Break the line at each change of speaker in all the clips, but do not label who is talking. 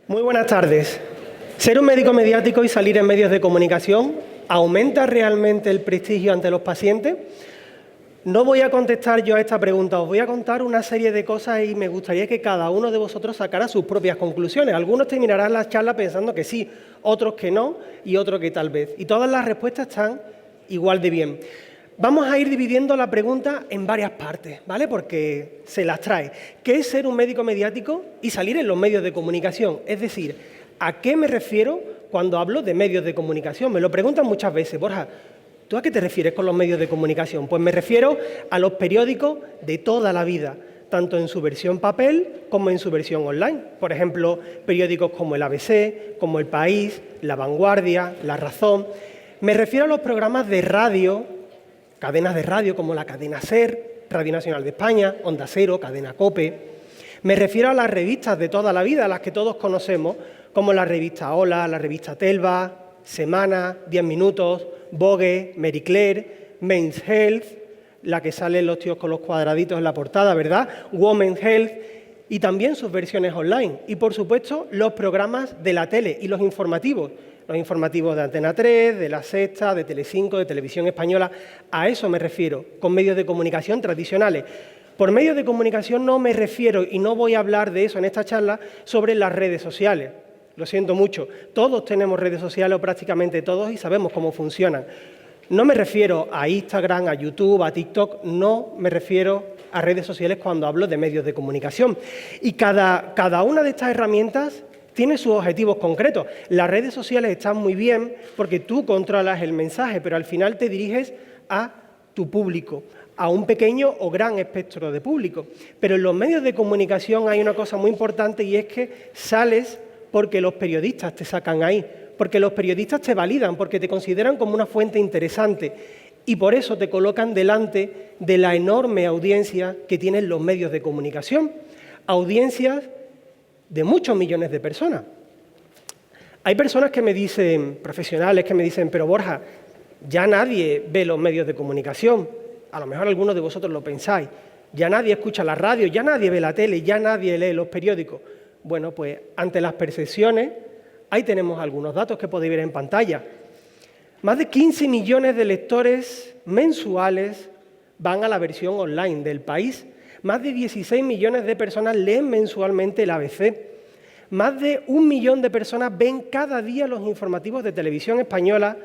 Muy buenas tardes. ¿Ser un médico mediático y salir en medios de comunicación aumenta realmente el prestigio ante los pacientes? No voy a contestar yo a esta pregunta, os voy a contar una serie de cosas y me gustaría que cada uno de vosotros sacara sus propias conclusiones. Algunos terminarán la charla pensando que sí, otros que no y otros que tal vez. Y todas las respuestas están igual de bien. Vamos a ir dividiendo la pregunta en varias partes, ¿vale? Porque se las trae. ¿Qué es ser un médico mediático y salir en los medios de comunicación? Es decir, ¿a qué me refiero cuando hablo de medios de comunicación? Me lo preguntan muchas veces, Borja, ¿tú a qué te refieres con los medios de comunicación? Pues me refiero a los periódicos de toda la vida, tanto en su versión papel como en su versión online. Por ejemplo, periódicos como el ABC, como El País, La Vanguardia, La Razón. Me refiero a los programas de radio, cadenas de radio como la cadena SER, Radio Nacional de España, Onda Cero, Cadena COPE. Me refiero a las revistas de toda la vida, las que todos conocemos, como la revista Hola, la revista Telva, Semana, 10 Minutos, Vogue, Marie Claire, Men's Health, la que salen los tíos con los cuadraditos en la portada, ¿verdad? Women's Health, y también sus versiones online. Y, por supuesto, los programas de la tele y los informativos de Antena 3, de La Sexta, de Telecinco, de Televisión Española. A eso me refiero, con medios de comunicación tradicionales. Por medios de comunicación no me refiero, y no voy a hablar de eso en esta charla, sobre las redes sociales. Lo siento mucho. Todos tenemos redes sociales, o prácticamente todos, y sabemos cómo funcionan. No me refiero a Instagram, a YouTube, a TikTok, no me refiero a redes sociales cuando hablo de medios de comunicación. Y cada una de estas herramientas tiene sus objetivos concretos. Las redes sociales están muy bien porque tú controlas el mensaje, pero al final te diriges a tu público, a un pequeño o gran espectro de público. Pero en los medios de comunicación hay una cosa muy importante y es que sales porque los periodistas te sacan ahí, porque los periodistas te validan, porque te consideran como una fuente interesante y por eso te colocan delante de la enorme audiencia que tienen los medios de comunicación. Audiencias de muchos millones de personas. Hay personas que me dicen, profesionales que me dicen, pero Borja, ya nadie ve los medios de comunicación. A lo mejor algunos de vosotros lo pensáis. Ya nadie escucha la radio, ya nadie ve la tele, ya nadie lee los periódicos. Bueno, pues ante las percepciones, ahí tenemos algunos datos que podéis ver en pantalla. Más de 15 millones de lectores mensuales van a la versión online del País. Más de 16 millones de personas leen mensualmente el ABC. Más de 1 millón de personas ven cada día los informativos de Televisión Española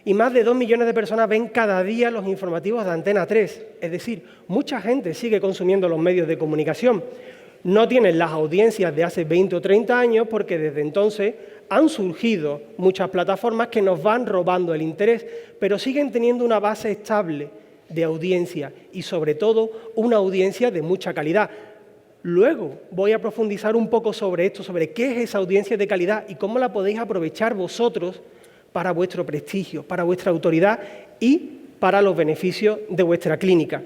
y más de 2 millones de personas ven cada día los informativos de Antena 3. Es decir, mucha gente sigue consumiendo los medios de comunicación. No tienen las audiencias de hace 20 o 30 años porque desde entonces han surgido muchas plataformas que nos van robando el interés, pero siguen teniendo una base estable de audiencia y, sobre todo, una audiencia de mucha calidad. Luego voy a profundizar un poco sobre esto, sobre qué es esa audiencia de calidad y cómo la podéis aprovechar vosotros para vuestro prestigio, para vuestra autoridad y para los beneficios de vuestra clínica.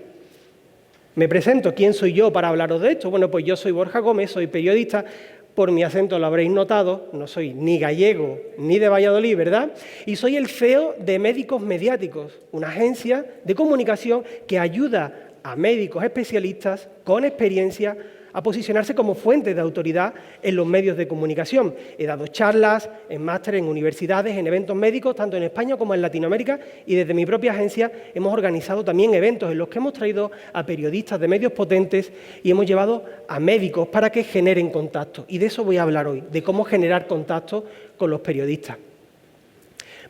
Me presento, ¿quién soy yo para hablaros de esto? Bueno, pues yo soy Borja Gómez, soy periodista. Por mi acento lo habréis notado, no soy ni gallego ni de Valladolid, ¿verdad? Y soy el CEO de Médicos Mediáticos, una agencia de comunicación que ayuda a médicos especialistas con experiencia a posicionarse como fuente de autoridad en los medios de comunicación. He dado charlas, en máster, en universidades, en eventos médicos, tanto en España como en Latinoamérica, y desde mi propia agencia hemos organizado también eventos en los que hemos traído a periodistas de medios potentes y hemos llevado a médicos para que generen contacto. Y de eso voy a hablar hoy, de cómo generar contacto con los periodistas.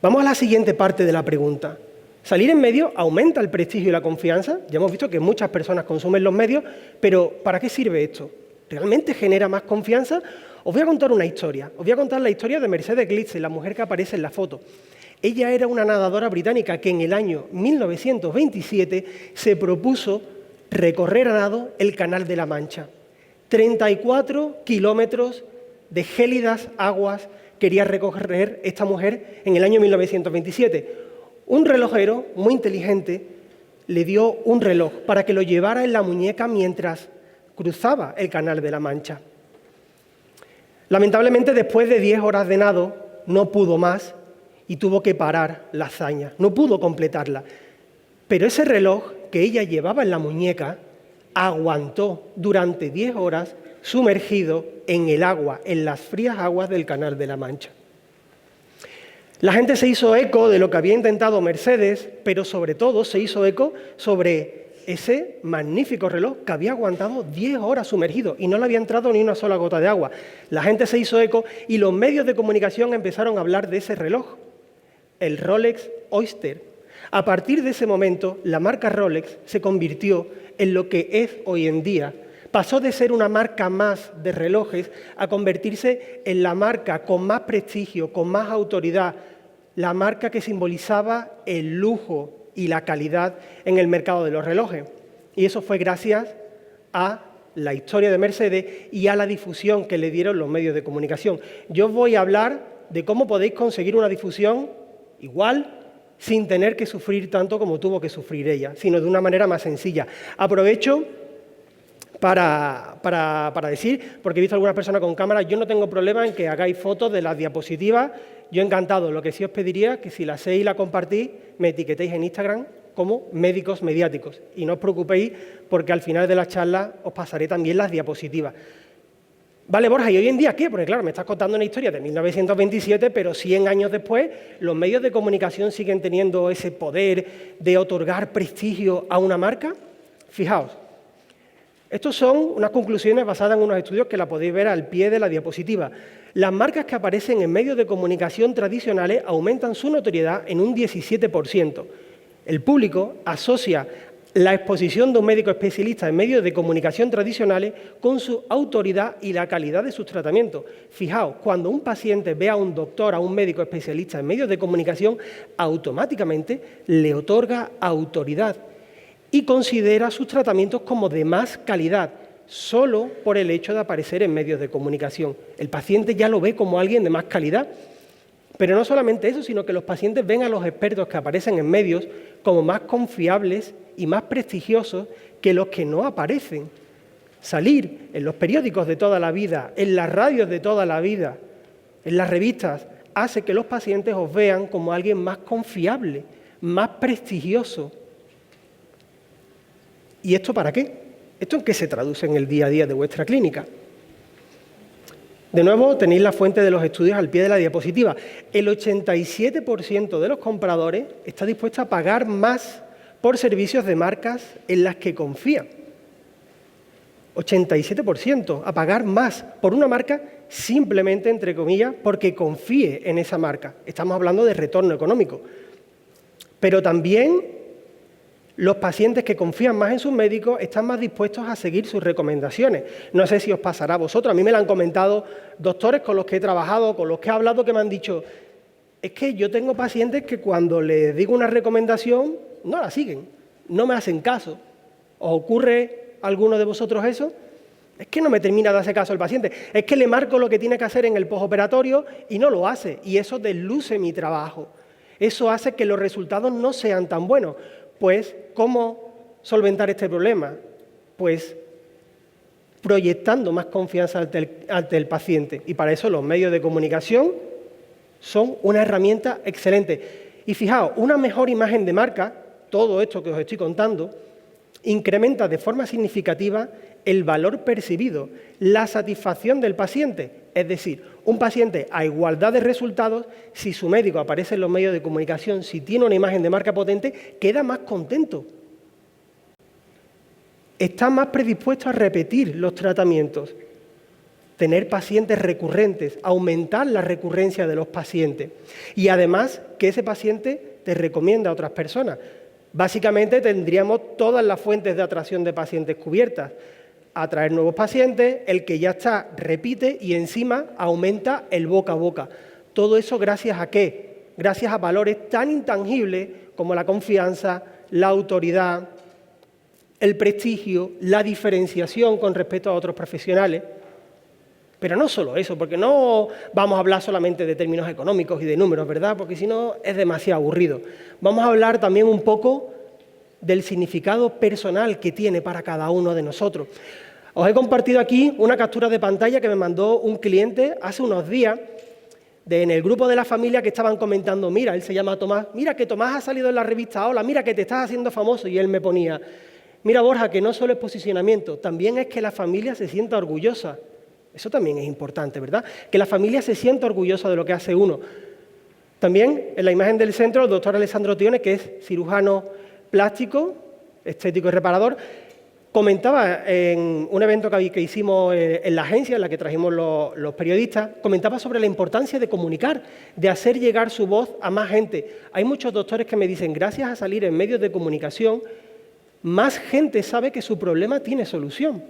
Vamos a la siguiente parte de la pregunta. ¿Salir en medios aumenta el prestigio y la confianza? Ya hemos visto que muchas personas consumen los medios, pero ¿para qué sirve esto? ¿Realmente genera más confianza? Os voy a contar una historia. Os voy a contar la historia de Mercedes Glitzer, la mujer que aparece en la foto. Ella era una nadadora británica que en el año 1927 se propuso recorrer a nado el Canal de la Mancha. 34 kilómetros de gélidas aguas quería recorrer esta mujer en el año 1927. Un relojero muy inteligente le dio un reloj para que lo llevara en la muñeca mientras cruzaba el Canal de la Mancha. Lamentablemente, después de 10 horas de nado, no pudo más y tuvo que parar la hazaña, no pudo completarla. Pero ese reloj que ella llevaba en la muñeca aguantó durante 10 horas sumergido en el agua, en las frías aguas del Canal de la Mancha. La gente se hizo eco de lo que había intentado Mercedes, pero sobre todo se hizo eco sobre ese magnífico reloj que había aguantado 10 horas sumergido y no le había entrado ni una sola gota de agua. La gente se hizo eco y los medios de comunicación empezaron a hablar de ese reloj, el Rolex Oyster. A partir de ese momento, la marca Rolex se convirtió en lo que es hoy en día. Pasó de ser una marca más de relojes a convertirse en la marca con más prestigio, con más autoridad, la marca que simbolizaba el lujo y la calidad en el mercado de los relojes. Y eso fue gracias a la historia de Mercedes y a la difusión que le dieron los medios de comunicación. Yo os voy a hablar de cómo podéis conseguir una difusión igual, sin tener que sufrir tanto como tuvo que sufrir ella, sino de una manera más sencilla. Aprovecho para decir, porque he visto a algunas personas con cámara, yo no tengo problema en que hagáis fotos de las diapositivas, yo encantado. Lo que sí os pediría que si la hacéis y la compartís, me etiquetéis en Instagram como Médicos Mediáticos. Y no os preocupéis porque al final de la charla os pasaré también las diapositivas. Vale, Borja, ¿y hoy en día qué? Porque claro, me estás contando una historia de 1927, pero 100 años después los medios de comunicación siguen teniendo ese poder de otorgar prestigio a una marca. Fijaos, estos son unas conclusiones basadas en unos estudios que la podéis ver al pie de la diapositiva. Las marcas que aparecen en medios de comunicación tradicionales aumentan su notoriedad en un 17%. El público asocia la exposición de un médico especialista en medios de comunicación tradicionales con su autoridad y la calidad de sus tratamientos. Fijaos, cuando un paciente ve a un doctor, a un médico especialista en medios de comunicación, automáticamente le otorga autoridad y considera sus tratamientos como de más calidad, solo por el hecho de aparecer en medios de comunicación. El paciente ya lo ve como alguien de más calidad. Pero no solamente eso, sino que los pacientes ven a los expertos que aparecen en medios como más confiables y más prestigiosos que los que no aparecen. Salir en los periódicos de toda la vida, en las radios de toda la vida, en las revistas, hace que los pacientes os vean como alguien más confiable, más prestigioso. ¿Y esto para qué? ¿Esto en qué se traduce en el día a día de vuestra clínica? De nuevo, tenéis la fuente de los estudios al pie de la diapositiva. El 87% de los compradores está dispuesto a pagar más por servicios de marcas en las que confían. 87%, a pagar más por una marca simplemente, entre comillas, porque confíe en esa marca. Estamos hablando de retorno económico. Pero también los pacientes que confían más en sus médicos están más dispuestos a seguir sus recomendaciones. No sé si os pasará a vosotros, a mí me lo han comentado doctores con los que he trabajado, con los que he hablado, que me han dicho, es que yo tengo pacientes que cuando les digo una recomendación no la siguen, no me hacen caso. ¿Os ocurre a alguno de vosotros eso? Es que no me termina de hacer caso el paciente, es que le marco lo que tiene que hacer en el postoperatorio y no lo hace, y eso desluce mi trabajo. Eso hace que los resultados no sean tan buenos. Pues, ¿cómo solventar este problema? Pues proyectando más confianza ante el paciente. Y para eso los medios de comunicación son una herramienta excelente. Y fijaos, una mejor imagen de marca, todo esto que os estoy contando, incrementa de forma significativa el valor percibido, la satisfacción del paciente. Es decir, un paciente a igualdad de resultados, si su médico aparece en los medios de comunicación, si tiene una imagen de marca potente, queda más contento. Está más predispuesto a repetir los tratamientos, tener pacientes recurrentes, aumentar la recurrencia de los pacientes. Y además que ese paciente te recomienda a otras personas. Básicamente tendríamos todas las fuentes de atracción de pacientes cubiertas. Atraer nuevos pacientes, el que ya está repite y encima aumenta el boca a boca. Todo eso ¿gracias a qué? Gracias a valores tan intangibles como la confianza, la autoridad, el prestigio, la diferenciación con respecto a otros profesionales. Pero no solo eso, porque no vamos a hablar solamente de términos económicos y de números, ¿verdad? Porque si no es demasiado aburrido. Vamos a hablar también un poco del significado personal que tiene para cada uno de nosotros. Os he compartido aquí una captura de pantalla que me mandó un cliente hace unos días en el grupo de la familia que estaban comentando, mira, él se llama Tomás, mira que Tomás ha salido en la revista Hola, mira que te estás haciendo famoso, y él me ponía, Mira, Borja, que no solo es posicionamiento, también es que la familia se sienta orgullosa. Eso también es importante, ¿verdad? Que la familia se sienta orgullosa de lo que hace uno. También en la imagen del centro, el doctor Alessandro Tione, que es cirujano plástico, estético y reparador, comentaba en un evento que hicimos en la agencia, en la que trajimos los periodistas, comentaba sobre la importancia de comunicar, de hacer llegar su voz a más gente. Hay muchos doctores que me dicen, gracias a salir en medios de comunicación, más gente sabe que su problema tiene solución.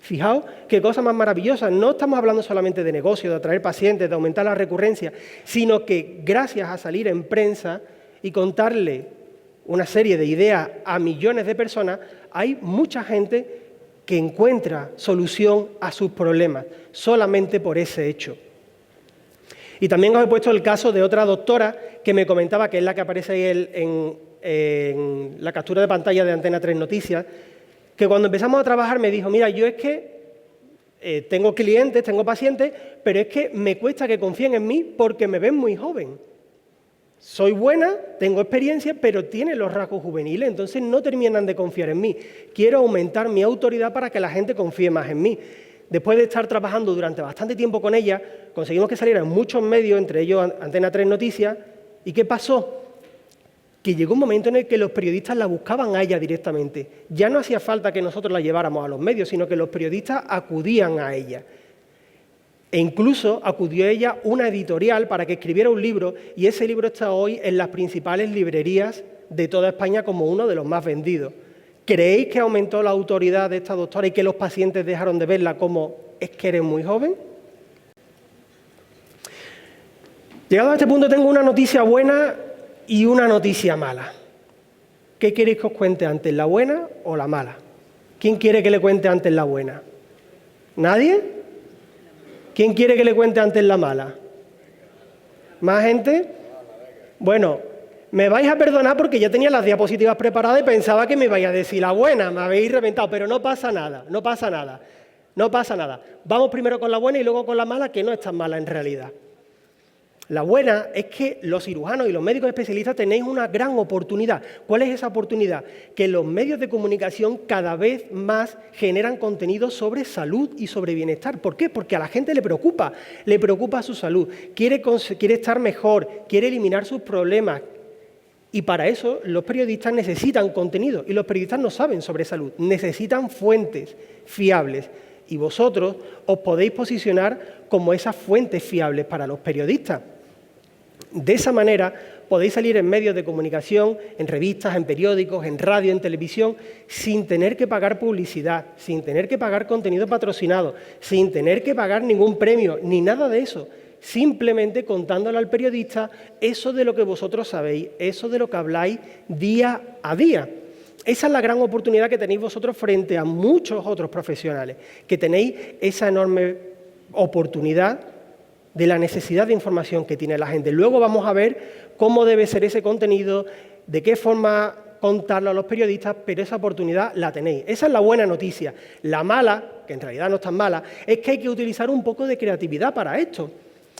Fijaos qué cosa más maravillosa. No estamos hablando solamente de negocio, de atraer pacientes, de aumentar la recurrencia, sino que gracias a salir en prensa y contarle una serie de ideas a millones de personas, hay mucha gente que encuentra solución a sus problemas, solamente por ese hecho. Y también os he puesto el caso de otra doctora que me comentaba, que es la que aparece ahí en la captura de pantalla de Antena 3 Noticias, que cuando empezamos a trabajar me dijo, mira, yo es que tengo clientes, tengo pacientes, pero es que me cuesta que confíen en mí porque me ven muy joven. Soy buena, tengo experiencia, pero tiene los rasgos juveniles, entonces no terminan de confiar en mí. Quiero aumentar mi autoridad para que la gente confíe más en mí. Después de estar trabajando durante bastante tiempo con ella, conseguimos que saliera en muchos medios, entre ellos Antena 3 Noticias. ¿Y qué pasó? Que llegó un momento en el que los periodistas la buscaban a ella directamente. Ya no hacía falta que nosotros la lleváramos a los medios, sino que los periodistas acudían a ella. E incluso acudió ella una editorial para que escribiera un libro, y ese libro está hoy en las principales librerías de toda España como uno de los más vendidos. ¿Creéis que aumentó la autoridad de esta doctora y que los pacientes dejaron de verla como es que eres muy joven? Llegado a este punto tengo una noticia buena y una noticia mala. ¿Qué queréis que os cuente antes, la buena o la mala? ¿Quién quiere que le cuente antes la buena? ¿Nadie? ¿Quién quiere que le cuente antes la mala? ¿Más gente? Bueno, me vais a perdonar porque ya tenía las diapositivas preparadas y pensaba que me ibais a decir la buena, me habéis reventado, pero no pasa nada, no pasa nada, no pasa nada. Vamos primero con la buena y luego con la mala, que no es tan mala en realidad. La buena es que los cirujanos y los médicos especialistas tenéis una gran oportunidad. ¿Cuál es esa oportunidad? Que los medios de comunicación cada vez más generan contenido sobre salud y sobre bienestar. ¿Por qué? Porque a la gente le preocupa su salud, quiere estar mejor, quiere eliminar sus problemas. Y para eso los periodistas necesitan contenido, y los periodistas no saben sobre salud, necesitan fuentes fiables. Y vosotros os podéis posicionar como esas fuentes fiables para los periodistas. De esa manera podéis salir en medios de comunicación, en revistas, en periódicos, en radio, en televisión, sin tener que pagar publicidad, sin tener que pagar contenido patrocinado, sin tener que pagar ningún premio, ni nada de eso. Simplemente contándole al periodista eso de lo que vosotros sabéis, eso de lo que habláis día a día. Esa es la gran oportunidad que tenéis vosotros frente a muchos otros profesionales, que tenéis esa enorme oportunidad de la necesidad de información que tiene la gente. Luego vamos a ver cómo debe ser ese contenido, de qué forma contarlo a los periodistas, pero esa oportunidad la tenéis. Esa es la buena noticia. La mala, que en realidad no es tan mala, es que hay que utilizar un poco de creatividad para esto.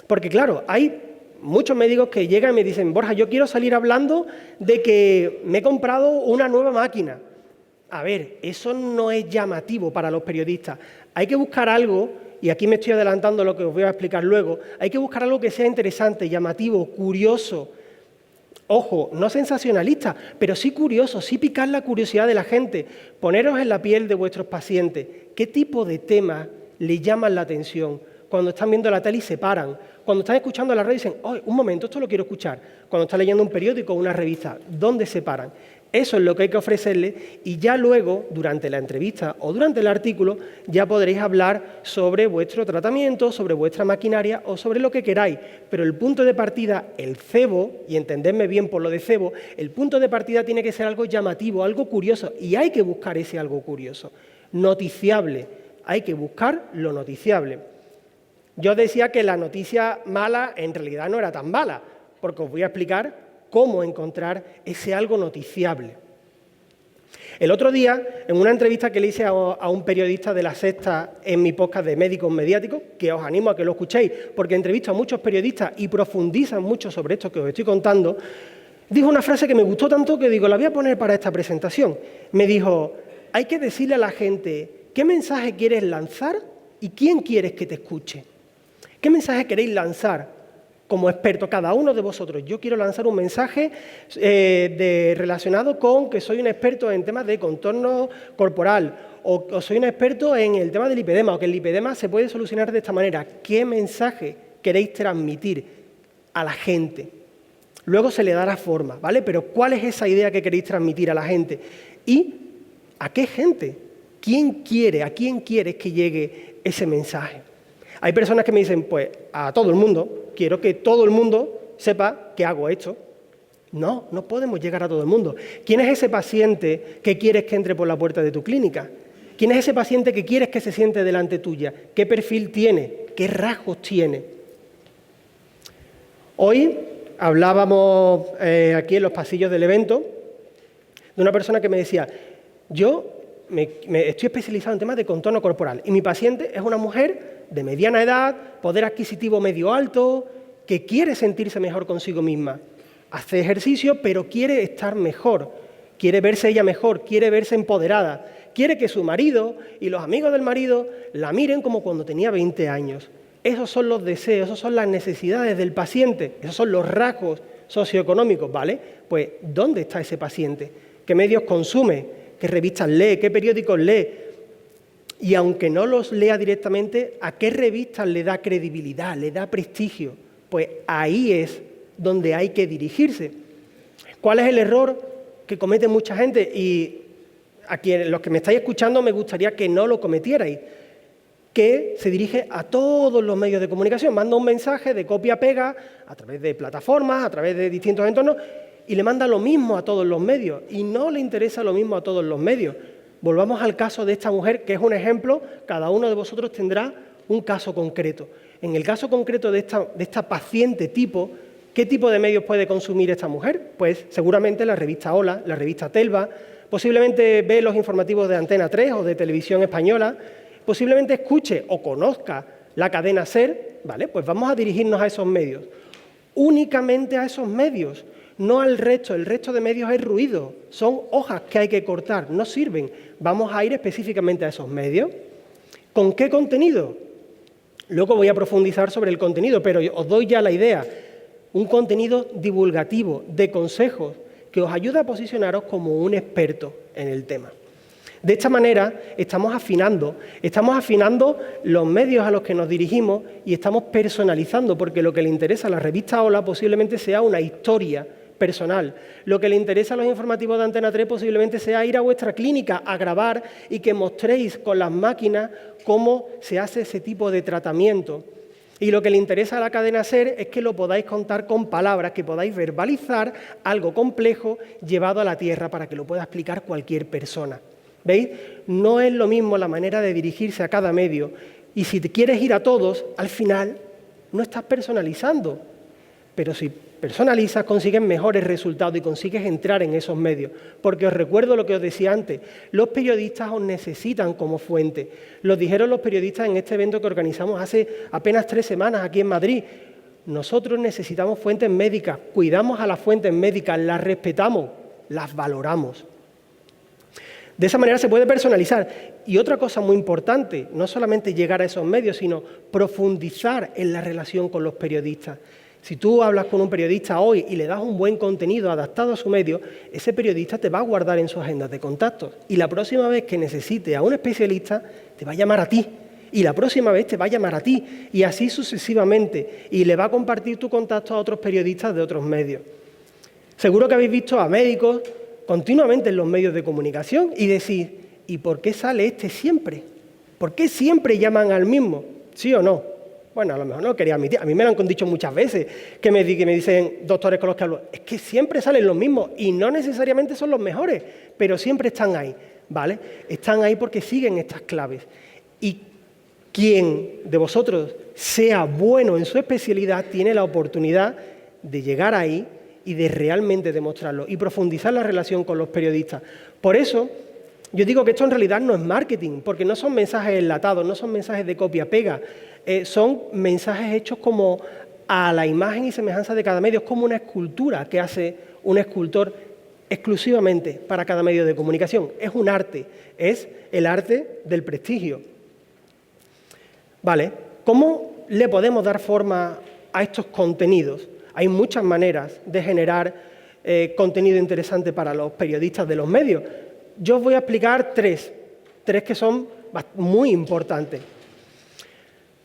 Porque claro, hay muchos médicos que llegan y me dicen, Borja, yo quiero salir hablando de que me he comprado una nueva máquina. A ver, eso no es llamativo para los periodistas. Hay que buscar algo, y aquí me estoy adelantando lo que os voy a explicar luego, hay que buscar algo que sea interesante, llamativo, curioso. Ojo, no sensacionalista, pero sí curioso, sí picar la curiosidad de la gente. Poneros en la piel de vuestros pacientes. ¿Qué tipo de temas les llaman la atención? Cuando están viendo la tele y se paran. Cuando están escuchando la radio dicen, oh, un momento, esto lo quiero escuchar. Cuando están leyendo un periódico o una revista, ¿dónde se paran? Eso es lo que hay que ofrecerles, y ya luego, durante la entrevista o durante el artículo, ya podréis hablar sobre vuestro tratamiento, sobre vuestra maquinaria o sobre lo que queráis. Pero el punto de partida, el cebo, y entendedme bien por lo de cebo, el punto de partida tiene que ser algo llamativo, algo curioso, y hay que buscar ese algo curioso. Noticiable, hay que buscar lo noticiable. Yo decía que la noticia mala en realidad no era tan mala, porque os voy a explicar cómo encontrar ese algo noticiable. El otro día, en una entrevista que le hice a un periodista de La Sexta en mi podcast de Médicos Mediáticos, que os animo a que lo escuchéis, porque entrevisto a muchos periodistas y profundizan mucho sobre esto que os estoy contando, dijo una frase que me gustó tanto que digo, la voy a poner para esta presentación. Me dijo, hay que decirle a la gente qué mensaje quieres lanzar y quién quieres que te escuche. ¿Qué mensaje queréis lanzar como experto cada uno de vosotros? Yo quiero lanzar un mensaje relacionado con que soy un experto en temas de contorno corporal o soy un experto en el tema del lipedema o que el lipedema se puede solucionar de esta manera. ¿Qué mensaje queréis transmitir a la gente? Luego se le dará forma, ¿vale? Pero ¿cuál es esa idea que queréis transmitir a la gente? ¿Y a qué gente? ¿A quién quieres que llegue ese mensaje? Hay personas que me dicen, pues a todo el mundo, quiero que todo el mundo sepa que hago esto. No, no podemos llegar a todo el mundo. ¿Quién es ese paciente que quieres que entre por la puerta de tu clínica? ¿Quién es ese paciente que quieres que se siente delante tuya? ¿Qué perfil tiene? ¿Qué rasgos tiene? Hoy hablábamos aquí en los pasillos del evento de una persona que me decía, yo estoy especializado en temas de contorno corporal y mi paciente es una mujer de mediana edad, poder adquisitivo medio alto, que quiere sentirse mejor consigo misma. Hace ejercicio, pero quiere estar mejor, quiere verse ella mejor, quiere verse empoderada, quiere que su marido y los amigos del marido la miren como cuando tenía 20 años. Esos son los deseos, esas son las necesidades del paciente, esos son los rasgos socioeconómicos, ¿vale? Pues, ¿dónde está ese paciente? ¿Qué medios consume? ¿Qué revistas lee? ¿Qué periódicos lee? Y aunque no los lea directamente, ¿a qué revistas le da credibilidad, le da prestigio? Pues ahí es donde hay que dirigirse. ¿Cuál es el error que comete mucha gente? Y a los que me estáis escuchando me gustaría que no lo cometierais. Que se dirige a todos los medios de comunicación, manda un mensaje de copia-pega a través de plataformas, a través de distintos entornos, y le manda lo mismo a todos los medios, y no le interesa lo mismo a todos los medios. Volvamos al caso de esta mujer, que es un ejemplo, cada uno de vosotros tendrá un caso concreto. En el caso concreto de esta paciente tipo, ¿qué tipo de medios puede consumir esta mujer? Pues seguramente la revista Hola, la revista Telva, posiblemente ve los informativos de Antena 3 o de Televisión Española, posiblemente escuche o conozca la cadena SER, ¿vale? Pues vamos a dirigirnos a esos medios. Únicamente a esos medios, no al resto. El resto de medios es ruido, son hojas que hay que cortar, no sirven. Vamos a ir específicamente a esos medios. ¿Con qué contenido? Luego voy a profundizar sobre el contenido, pero os doy ya la idea. Un contenido divulgativo, de consejos, que os ayuda a posicionaros como un experto en el tema. De esta manera estamos afinando los medios a los que nos dirigimos y estamos personalizando, porque lo que le interesa a la revista Hola posiblemente sea una historia personal. Lo que le interesa a los informativos de Antena 3 posiblemente sea ir a vuestra clínica a grabar y que mostréis con las máquinas cómo se hace ese tipo de tratamiento. Y lo que le interesa a la cadena SER es que lo podáis contar con palabras, que podáis verbalizar algo complejo llevado a la tierra para que lo pueda explicar cualquier persona. ¿Veis? No es lo mismo la manera de dirigirse a cada medio. Y si te quieres ir a todos, al final no estás personalizando. Pero si personalizas, consigues mejores resultados y consigues entrar en esos medios. Porque os recuerdo lo que os decía antes, los periodistas os necesitan como fuente. Lo dijeron los periodistas en este evento que organizamos hace apenas 3 semanas aquí en Madrid. Nosotros necesitamos fuentes médicas, cuidamos a las fuentes médicas, las respetamos, las valoramos. De esa manera se puede personalizar. Y otra cosa muy importante, no solamente llegar a esos medios, sino profundizar en la relación con los periodistas. Si tú hablas con un periodista hoy y le das un buen contenido adaptado a su medio, ese periodista te va a guardar en su agenda de contactos. Y la próxima vez que necesite a un especialista, te va a llamar a ti. Y la próxima vez te va a llamar a ti. Y así sucesivamente. Y le va a compartir tu contacto a otros periodistas de otros medios. Seguro que habéis visto a médicos continuamente en los medios de comunicación y decís, ¿y por qué sale este siempre? ¿Por qué siempre llaman al mismo? ¿Sí o no? Bueno, a lo mejor no lo quería admitir. A mí me lo han dicho muchas veces, que me dicen doctores con los que hablo, es que siempre salen los mismos y no necesariamente son los mejores, pero siempre están ahí, ¿vale? Están ahí porque siguen estas claves. Y quien de vosotros sea bueno en su especialidad tiene la oportunidad de llegar ahí y de realmente demostrarlo y profundizar la relación con los periodistas. Por eso, yo digo que esto en realidad no es marketing, porque no son mensajes enlatados, no son mensajes de copia-pega, son mensajes hechos como a la imagen y semejanza de cada medio. Es como una escultura que hace un escultor exclusivamente para cada medio de comunicación. Es un arte, es el arte del prestigio. Vale, ¿cómo le podemos dar forma a estos contenidos? Hay muchas maneras de generar contenido interesante para los periodistas de los medios. Yo os voy a explicar tres que son muy importantes.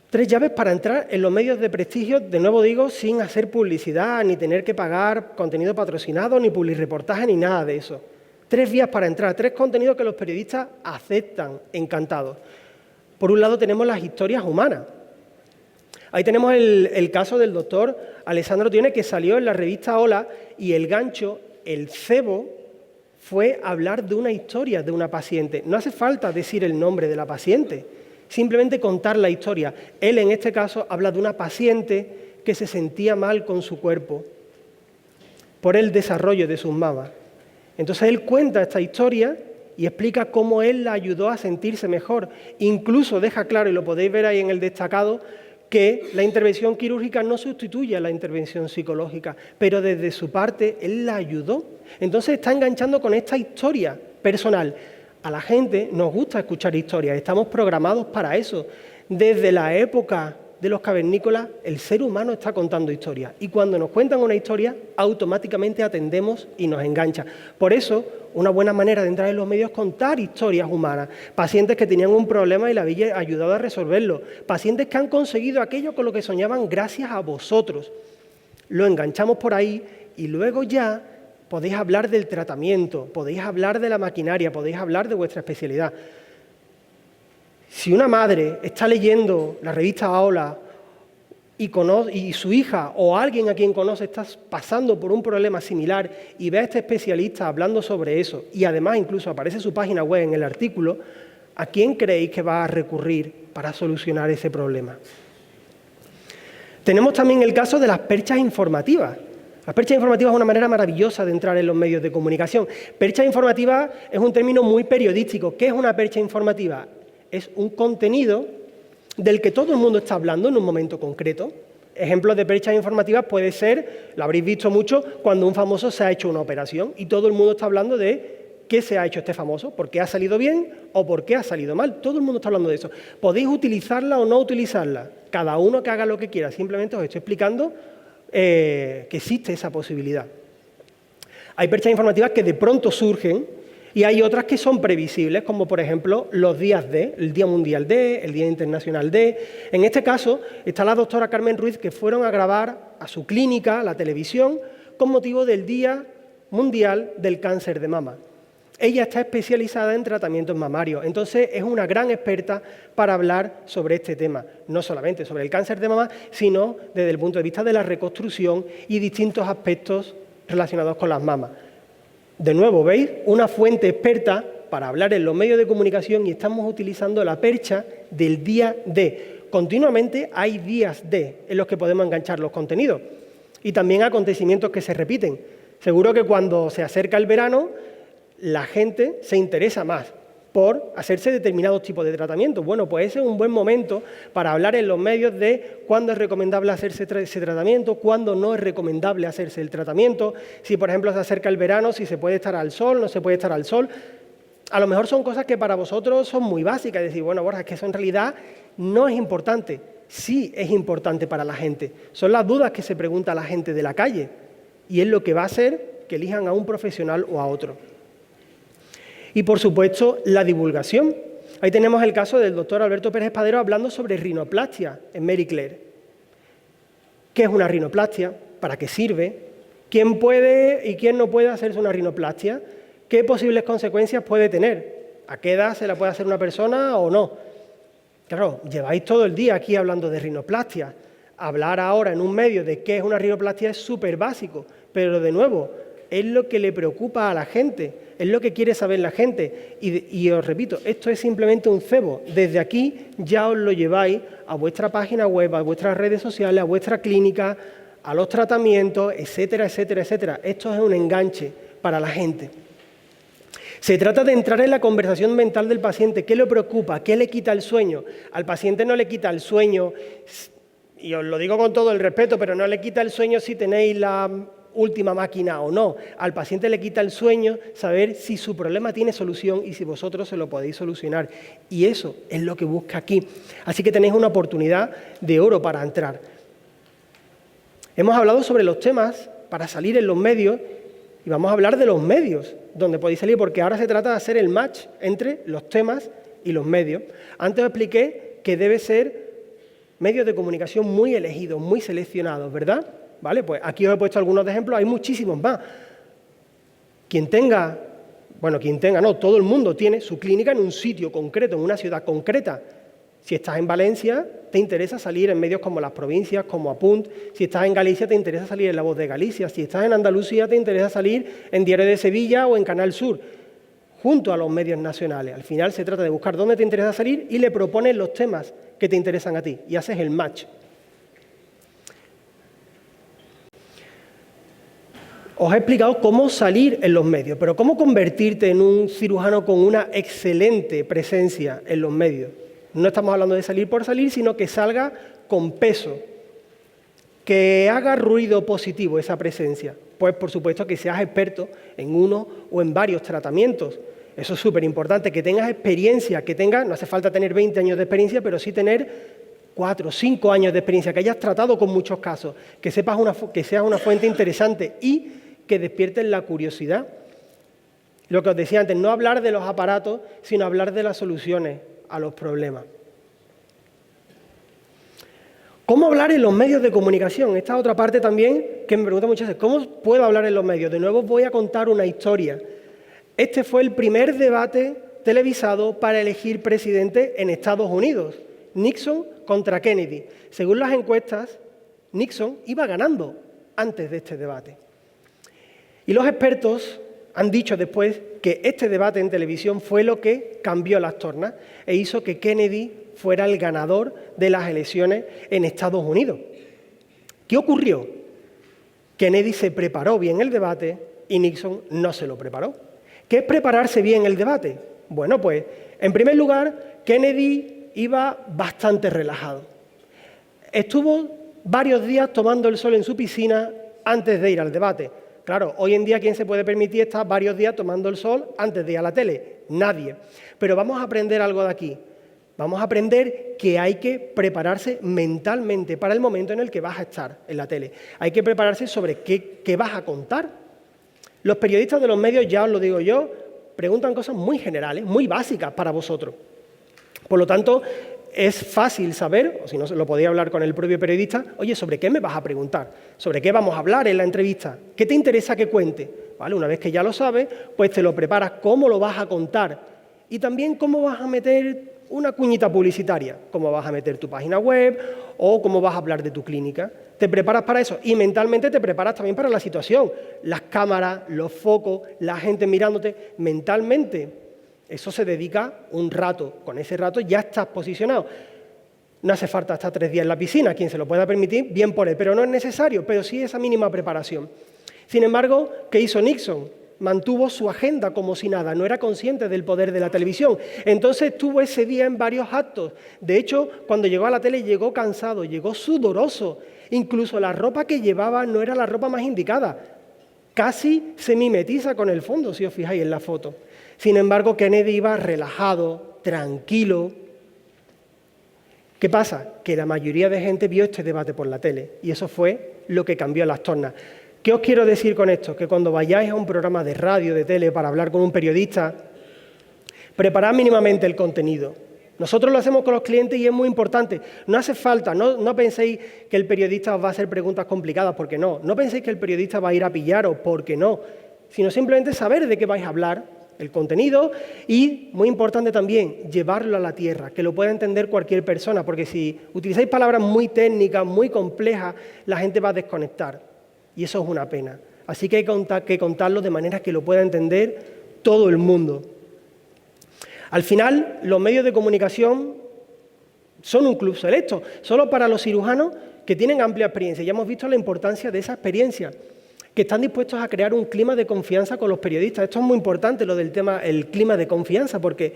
3 llaves para entrar en los medios de prestigio, de nuevo digo, sin hacer publicidad, ni tener que pagar contenido patrocinado, ni publirreportaje, ni nada de eso. 3 vías para entrar, 3 contenidos que los periodistas aceptan encantados. Por un lado tenemos las historias humanas. Ahí tenemos el caso del doctor Alessandro Tione, que salió en la revista Hola, y el gancho, el cebo, fue hablar de una historia de una paciente. No hace falta decir el nombre de la paciente, simplemente contar la historia. Él, en este caso, habla de una paciente que se sentía mal con su cuerpo por el desarrollo de sus mamas. Entonces, él cuenta esta historia y explica cómo él la ayudó a sentirse mejor. Incluso deja claro, y lo podéis ver ahí en el destacado, que la intervención quirúrgica no sustituye a la intervención psicológica, pero desde su parte él la ayudó. Entonces está enganchando con esta historia personal. A la gente nos gusta escuchar historias, estamos programados para eso. Desde la época de los cavernícolas, el ser humano está contando historias. Y cuando nos cuentan una historia, automáticamente atendemos y nos engancha. Por eso, una buena manera de entrar en los medios es contar historias humanas. Pacientes que tenían un problema y la habéis ayudado a resolverlo. Pacientes que han conseguido aquello con lo que soñaban gracias a vosotros. Lo enganchamos por ahí y luego ya podéis hablar del tratamiento, podéis hablar de la maquinaria, podéis hablar de vuestra especialidad. Si una madre está leyendo la revista Hola y su hija o alguien a quien conoce está pasando por un problema similar y ve a este especialista hablando sobre eso y además incluso aparece su página web en el artículo, ¿a quién creéis que va a recurrir para solucionar ese problema? Tenemos también el caso de las perchas informativas. Las perchas informativas es una manera maravillosa de entrar en los medios de comunicación. Percha informativa es un término muy periodístico. ¿Qué es una percha informativa? Es un contenido del que todo el mundo está hablando en un momento concreto. Ejemplos de perchas informativas puede ser, lo habréis visto mucho, cuando un famoso se ha hecho una operación y todo el mundo está hablando de qué se ha hecho este famoso, por qué ha salido bien o por qué ha salido mal. Todo el mundo está hablando de eso. Podéis utilizarla o no utilizarla. Cada uno que haga lo que quiera. Simplemente os estoy explicando que existe esa posibilidad. Hay perchas informativas que de pronto surgen y hay otras que son previsibles, como por ejemplo los días D, el Día Mundial D, el Día Internacional D. En este caso está la doctora Carmen Ruiz, que fueron a grabar a su clínica, la televisión, con motivo del Día Mundial del Cáncer de Mama. Ella está especializada en tratamientos mamarios, entonces es una gran experta para hablar sobre este tema, no solamente sobre el cáncer de mama, sino desde el punto de vista de la reconstrucción y distintos aspectos relacionados con las mamas. De nuevo, ¿veis? Una fuente experta para hablar en los medios de comunicación y estamos utilizando la percha del día D. Continuamente hay días D en los que podemos enganchar los contenidos y también acontecimientos que se repiten. Seguro que cuando se acerca el verano, la gente se interesa más por hacerse determinados tipos de tratamientos. Bueno, pues ese es un buen momento para hablar en los medios de cuándo es recomendable hacerse ese tratamiento, cuándo no es recomendable hacerse el tratamiento, si por ejemplo se acerca el verano, si se puede estar al sol, no se puede estar al sol. A lo mejor son cosas que para vosotros son muy básicas, es decir, bueno, Borja, es que eso en realidad no es importante. Sí es importante para la gente. Son las dudas que se pregunta la gente de la calle y es lo que va a hacer que elijan a un profesional o a otro. Y, por supuesto, la divulgación. Ahí tenemos el caso del doctor Alberto Pérez Espadero hablando sobre rinoplastia en Marie Claire. ¿Qué es una rinoplastia? ¿Para qué sirve? ¿Quién puede y quién no puede hacerse una rinoplastia? ¿Qué posibles consecuencias puede tener? ¿A qué edad se la puede hacer una persona o no? Claro, lleváis todo el día aquí hablando de rinoplastia. Hablar ahora en un medio de qué es una rinoplastia es súper básico, pero de nuevo, es lo que le preocupa a la gente. Es lo que quiere saber la gente. Y os repito, esto es simplemente un cebo. Desde aquí ya os lo lleváis a vuestra página web, a vuestras redes sociales, a vuestra clínica, a los tratamientos, etcétera, etcétera, etcétera. Esto es un enganche para la gente. Se trata de entrar en la conversación mental del paciente. ¿Qué le preocupa? ¿Qué le quita el sueño? Al paciente no le quita el sueño, y os lo digo con todo el respeto, pero no le quita el sueño si tenéis última máquina o no. Al paciente le quita el sueño saber si su problema tiene solución y si vosotros se lo podéis solucionar. Y eso es lo que busca aquí. Así que tenéis una oportunidad de oro para entrar. Hemos hablado sobre los temas para salir en los medios y vamos a hablar de los medios donde podéis salir, porque ahora se trata de hacer el match entre los temas y los medios. Antes os expliqué que debe ser medios de comunicación muy elegidos, muy seleccionados, ¿verdad? Vale, pues aquí os he puesto algunos ejemplos, hay muchísimos más. Todo el mundo tiene su clínica en un sitio concreto, en una ciudad concreta. Si estás en Valencia, te interesa salir en medios como Las Provincias, como Apunt. Si estás en Galicia, te interesa salir en La Voz de Galicia. Si estás en Andalucía, te interesa salir en Diario de Sevilla o en Canal Sur, junto a los medios nacionales. Al final se trata de buscar dónde te interesa salir y le propones los temas que te interesan a ti y haces el match. Os he explicado cómo salir en los medios, pero cómo convertirte en un cirujano con una excelente presencia en los medios. No estamos hablando de salir por salir, sino que salga con peso, que haga ruido positivo esa presencia. Pues, por supuesto, que seas experto en uno o en varios tratamientos. Eso es súper importante, que tengas experiencia, no hace falta tener 20 años de experiencia, pero sí tener 4 o 5 años de experiencia, que hayas tratado con muchos casos, que sepas que seas una fuente interesante y que despiertes la curiosidad. Lo que os decía antes, no hablar de los aparatos, sino hablar de las soluciones a los problemas. ¿Cómo hablar en los medios de comunicación? Esta es otra parte también que me preguntan muchas veces. ¿Cómo puedo hablar en los medios? De nuevo os voy a contar una historia. Este fue el primer debate televisado para elegir presidente en Estados Unidos. Nixon contra Kennedy. Según las encuestas, Nixon iba ganando antes de este debate. Y los expertos han dicho después que este debate en televisión fue lo que cambió las tornas e hizo que Kennedy fuera el ganador de las elecciones en Estados Unidos. ¿Qué ocurrió? Kennedy se preparó bien el debate y Nixon no se lo preparó. ¿Qué es prepararse bien el debate? Bueno, pues, en primer lugar, Kennedy iba bastante relajado. Estuvo varios días tomando el sol en su piscina antes de ir al debate. Claro, hoy en día, ¿quién se puede permitir estar varios días tomando el sol antes de ir a la tele? Nadie. Pero vamos a aprender algo de aquí. Vamos a aprender que hay que prepararse mentalmente para el momento en el que vas a estar en la tele. Hay que prepararse sobre qué vas a contar. Los periodistas de los medios, ya os lo digo yo, preguntan cosas muy generales, muy básicas para vosotros. Por lo tanto, es fácil saber, o si no, lo podéis hablar con el propio periodista, oye, ¿sobre qué me vas a preguntar? ¿Sobre qué vamos a hablar en la entrevista? ¿Qué te interesa que cuente? ¿Vale? Una vez que ya lo sabes, pues te lo preparas, cómo lo vas a contar y también cómo vas a meter una cuñita publicitaria, cómo vas a meter tu página web o cómo vas a hablar de tu clínica. Te preparas para eso y mentalmente te preparas también para la situación. Las cámaras, los focos, la gente mirándote, mentalmente. Eso se dedica un rato. Con ese rato ya estás posicionado. No hace falta estar 3 días en la piscina. Quien se lo pueda permitir, bien por él. Pero no es necesario, pero sí esa mínima preparación. Sin embargo, ¿qué hizo Nixon? Mantuvo su agenda como si nada. No era consciente del poder de la televisión. Entonces estuvo ese día en varios actos. De hecho, cuando llegó a la tele llegó cansado, llegó sudoroso. Incluso la ropa que llevaba no era la ropa más indicada. Casi se mimetiza con el fondo, si os fijáis en la foto. Sin embargo, Kennedy iba relajado, tranquilo. ¿Qué pasa? Que la mayoría de gente vio este debate por la tele y eso fue lo que cambió las tornas. ¿Qué os quiero decir con esto? Que cuando vayáis a un programa de radio, de tele, para hablar con un periodista, preparad mínimamente el contenido. Nosotros lo hacemos con los clientes y es muy importante. No hace falta, no penséis que el periodista os va a hacer preguntas complicadas, porque no. No penséis que el periodista va a ir a pillaros, porque no. Sino simplemente saber de qué vais a hablar, el contenido y, muy importante también, llevarlo a la tierra, que lo pueda entender cualquier persona, porque si utilizáis palabras muy técnicas, muy complejas, la gente va a desconectar y eso es una pena. Así que hay que contarlo de manera que lo pueda entender todo el mundo. Al final, los medios de comunicación son un club selecto, solo para los cirujanos que tienen amplia experiencia. Ya hemos visto la importancia de esa experiencia, que están dispuestos a crear un clima de confianza con los periodistas. Esto es muy importante, lo del tema, el clima de confianza, porque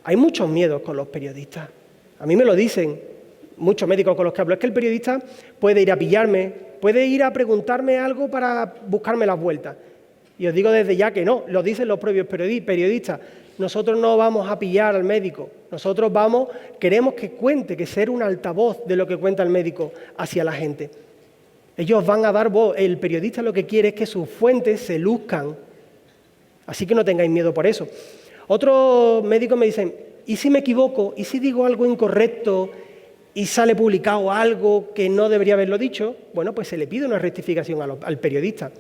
hay muchos miedos con los periodistas. A mí me lo dicen muchos médicos con los que hablo, es que el periodista puede ir a pillarme, puede ir a preguntarme algo para buscarme las vueltas. Y os digo desde ya que no, lo dicen los propios periodistas. Nosotros no vamos a pillar al médico, nosotros queremos que cuente, que ser un altavoz de lo que cuenta el médico hacia la gente. Ellos van a dar voz, el periodista lo que quiere es que sus fuentes se luzcan, así que no tengáis miedo por eso. Otros médicos me dicen, ¿y si me equivoco? ¿Y si digo algo incorrecto y sale publicado algo que no debería haberlo dicho? Bueno, pues se le pide una rectificación al periodista.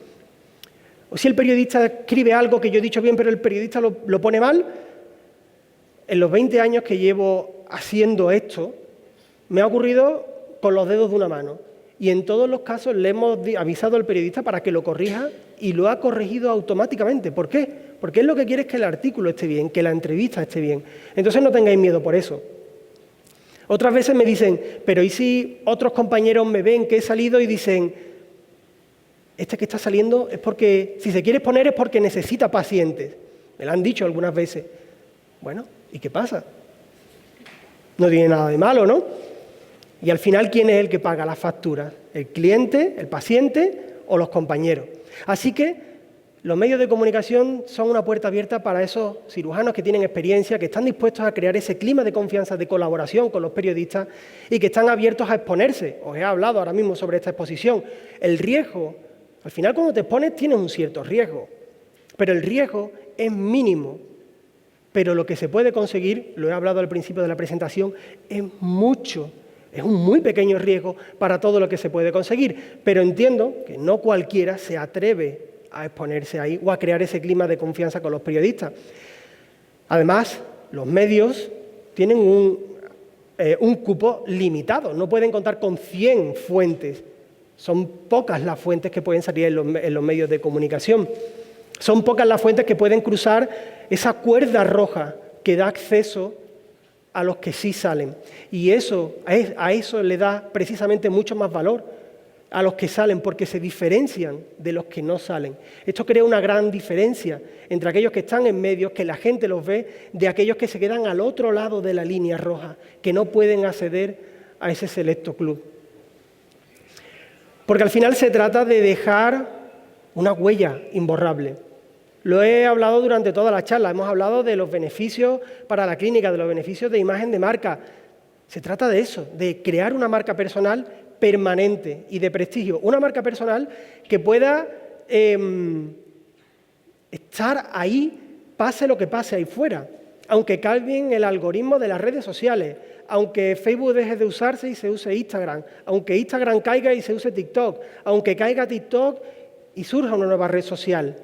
O si el periodista escribe algo que yo he dicho bien, pero el periodista lo pone mal, en los 20 años que llevo haciendo esto, me ha ocurrido con los dedos de una mano. Y en todos los casos le hemos avisado al periodista para que lo corrija y lo ha corregido automáticamente. ¿Por qué? Porque él lo que quiere es que el artículo esté bien, que la entrevista esté bien. Entonces no tengáis miedo por eso. Otras veces me dicen, pero ¿y si otros compañeros me ven que he salido y dicen, este que está saliendo es porque, si se quiere exponer es porque necesita pacientes? Me lo han dicho algunas veces. Bueno, ¿y qué pasa? No tiene nada de malo, ¿no? Y al final, ¿quién es el que paga las facturas? ¿El cliente, el paciente o los compañeros? Así que los medios de comunicación son una puerta abierta para esos cirujanos que tienen experiencia, que están dispuestos a crear ese clima de confianza, de colaboración con los periodistas y que están abiertos a exponerse. Os he hablado ahora mismo sobre esta exposición. El riesgo, al final cuando te expones tienes un cierto riesgo, pero el riesgo es mínimo. Pero lo que se puede conseguir, lo he hablado al principio de la presentación, es mucho. Es un muy pequeño riesgo para todo lo que se puede conseguir, pero entiendo que no cualquiera se atreve a exponerse ahí o a crear ese clima de confianza con los periodistas. Además, los medios tienen un cupo limitado, no pueden contar con 100 fuentes. Son pocas las fuentes que pueden salir en los medios de comunicación. Son pocas las fuentes que pueden cruzar esa cuerda roja que da acceso a los que sí salen. Y a eso le da precisamente mucho más valor a los que salen, porque se diferencian de los que no salen. Esto crea una gran diferencia entre aquellos que están en medios, que la gente los ve, de aquellos que se quedan al otro lado de la línea roja, que no pueden acceder a ese selecto club. Porque al final se trata de dejar una huella imborrable. Lo he hablado durante toda la charla, hemos hablado de los beneficios para la clínica, de los beneficios de imagen de marca. Se trata de eso, de crear una marca personal permanente y de prestigio. Una marca personal que pueda estar ahí, pase lo que pase ahí fuera. Aunque cambien el algoritmo de las redes sociales, aunque Facebook deje de usarse y se use Instagram, aunque Instagram caiga y se use TikTok, aunque caiga TikTok y surja una nueva red social,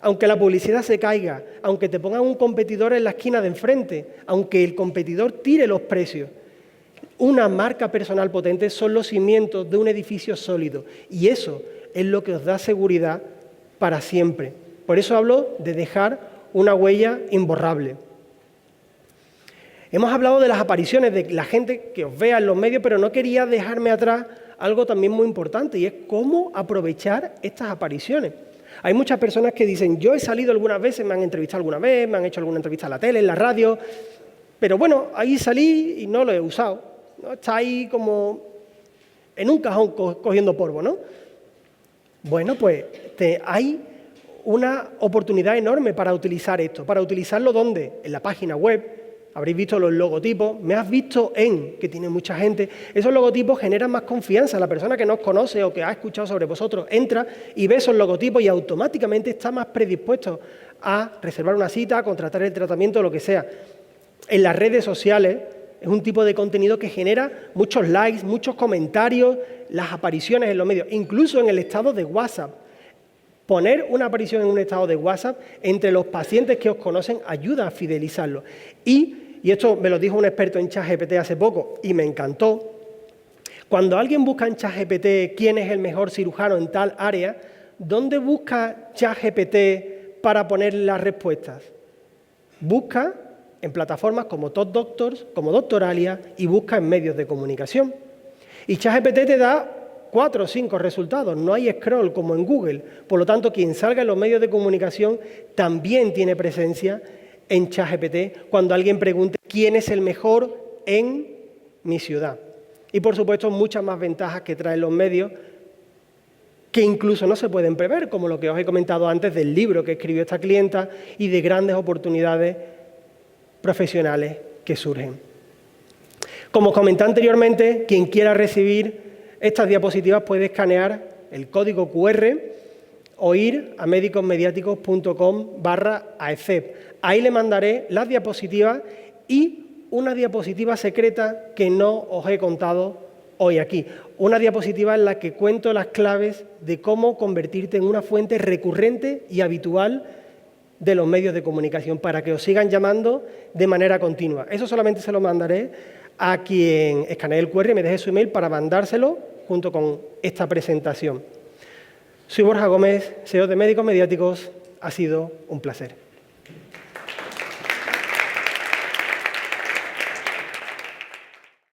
aunque la publicidad se caiga, aunque te pongan un competidor en la esquina de enfrente, aunque el competidor tire los precios. Una marca personal potente son los cimientos de un edificio sólido y eso es lo que os da seguridad para siempre. Por eso hablo de dejar una huella imborrable. Hemos hablado de las apariciones, de la gente que os vea en los medios, pero no quería dejarme atrás algo también muy importante y es cómo aprovechar estas apariciones. Hay muchas personas que dicen, yo he salido algunas veces, me han entrevistado alguna vez, me han hecho alguna entrevista en la tele, en la radio, pero bueno, ahí salí y no lo he usado, ¿no? Está ahí como en un cajón cogiendo polvo, ¿no? Bueno, pues hay una oportunidad enorme para utilizar esto. ¿Para utilizarlo dónde? En la página web. Habréis visto los logotipos, me has visto en, que tiene mucha gente. Esos logotipos generan más confianza. La persona que no os conoce o que ha escuchado sobre vosotros entra y ve esos logotipos y automáticamente está más predispuesto a reservar una cita, a contratar el tratamiento, lo que sea. En las redes sociales es un tipo de contenido que genera muchos likes, muchos comentarios, las apariciones en los medios, incluso en el estado de WhatsApp. Poner una aparición en un estado de WhatsApp entre los pacientes que os conocen ayuda a fidelizarlos. Y esto me lo dijo un experto en ChatGPT hace poco y me encantó. Cuando alguien busca en ChatGPT quién es el mejor cirujano en tal área, ¿dónde busca ChatGPT para poner las respuestas? Busca en plataformas como Top Doctors, como Doctoralia y busca en medios de comunicación. Y ChatGPT te da 4 o 5 resultados, no hay scroll como en Google. Por lo tanto, quien salga en los medios de comunicación también tiene presencia en ChatGPT cuando alguien pregunte quién es el mejor en mi ciudad. Y por supuesto, muchas más ventajas que traen los medios que incluso no se pueden prever, como lo que os he comentado antes del libro que escribió esta clienta y de grandes oportunidades profesionales que surgen. Como os comenté anteriormente, quien quiera recibir estas diapositivas puede escanear el código QR o ir a medicosmediaticos.com/AECEP. Ahí le mandaré las diapositivas y una diapositiva secreta que no os he contado hoy aquí. Una diapositiva en la que cuento las claves de cómo convertirte en una fuente recurrente y habitual de los medios de comunicación para que os sigan llamando de manera continua. Eso solamente se lo mandaré a quien escanee el QR y me deje su email para mandárselo junto con esta presentación. Soy Borja Gómez, CEO de Médicos Mediáticos. Ha sido un placer.